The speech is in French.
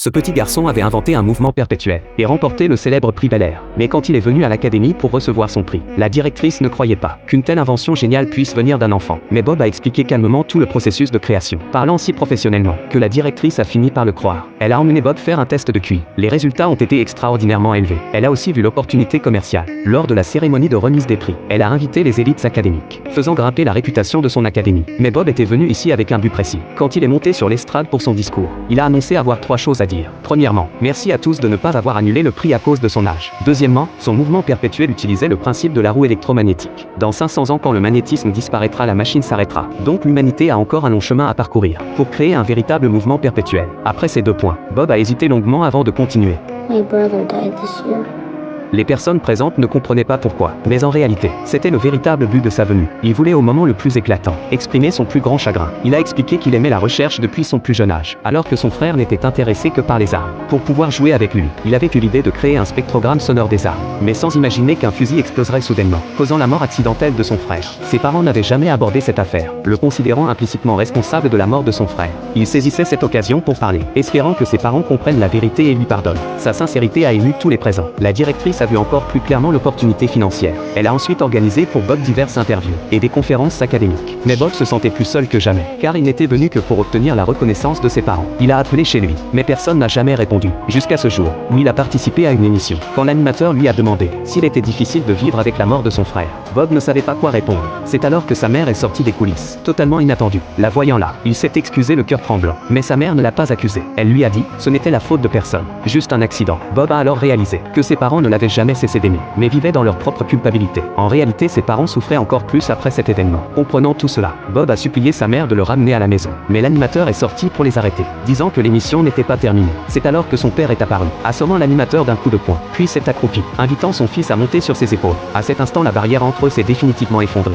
Ce petit garçon avait inventé un mouvement perpétuel et remporté le célèbre prix Bel Air. Mais quand il est venu à l'académie pour recevoir son prix, la directrice ne croyait pas qu'une telle invention géniale puisse venir d'un enfant. Mais Bob a expliqué calmement tout le processus de création, parlant si professionnellement que la directrice a fini par le croire. Elle a emmené Bob faire un test de QI. Les résultats ont été extraordinairement élevés. Elle a aussi vu l'opportunité commerciale. Lors de la cérémonie de remise des prix, elle a invité les élites académiques, faisant grimper la réputation de son académie. Mais Bob était venu ici avec un but précis. Quand il est monté sur l'estrade pour son discours, il a annoncé avoir 3 choses à dire. Premièrement, merci à tous de ne pas avoir annulé le prix à cause de son âge. Deuxièmement, son mouvement perpétuel utilisait le principe de la roue électromagnétique. Dans 500 ans, quand le magnétisme disparaîtra, la machine s'arrêtera. Donc l'humanité a encore un long chemin à parcourir pour créer un véritable mouvement perpétuel. Après ces 2 points, Bob a hésité longuement avant de continuer. My brother died this year. Les personnes présentes ne comprenaient pas pourquoi, mais en réalité, c'était le véritable but de sa venue. Il voulait au moment le plus éclatant exprimer son plus grand chagrin. Il a expliqué qu'il aimait la recherche depuis son plus jeune âge, alors que son frère n'était intéressé que par les armes. Pour pouvoir jouer avec lui, il avait eu l'idée de créer un spectrogramme sonore des armes, mais sans imaginer qu'un fusil exploserait soudainement, causant la mort accidentelle de son frère. Ses parents n'avaient jamais abordé cette affaire, le considérant implicitement responsable de la mort de son frère. Il saisissait cette occasion pour parler, espérant que ses parents comprennent la vérité et lui pardonnent. Sa sincérité a ému tous les présents. La directrice a vu encore plus clairement l'opportunité financière. Elle a ensuite organisé pour Bob diverses interviews et des conférences académiques. Mais Bob se sentait plus seul que jamais, car il n'était venu que pour obtenir la reconnaissance de ses parents. Il a appelé chez lui, mais personne n'a jamais répondu, jusqu'à ce jour, où il a participé à une émission. Quand l'animateur lui a demandé s'il était difficile de vivre avec la mort de son frère, Bob ne savait pas quoi répondre. C'est alors que sa mère est sortie des coulisses, totalement inattendue. La voyant là, il s'est excusé le cœur tremblant. Mais sa mère ne l'a pas accusé. Elle lui a dit, ce n'était la faute de personne, juste un accident. Bob a alors réalisé que ses parents ne l'avaient jamais cessé d'aimer, mais vivaient dans leur propre culpabilité. En réalité, ses parents souffraient encore plus après cet événement. Comprenant tout cela, Bob a supplié sa mère de le ramener à la maison. Mais l'animateur est sorti pour les arrêter, disant que l'émission n'était pas terminée. C'est alors que son père est apparu, assommant l'animateur d'un coup de poing, puis s'est accroupi, invitant son fils à monter sur ses épaules. À cet instant, la barrière entre eux s'est définitivement effondrée.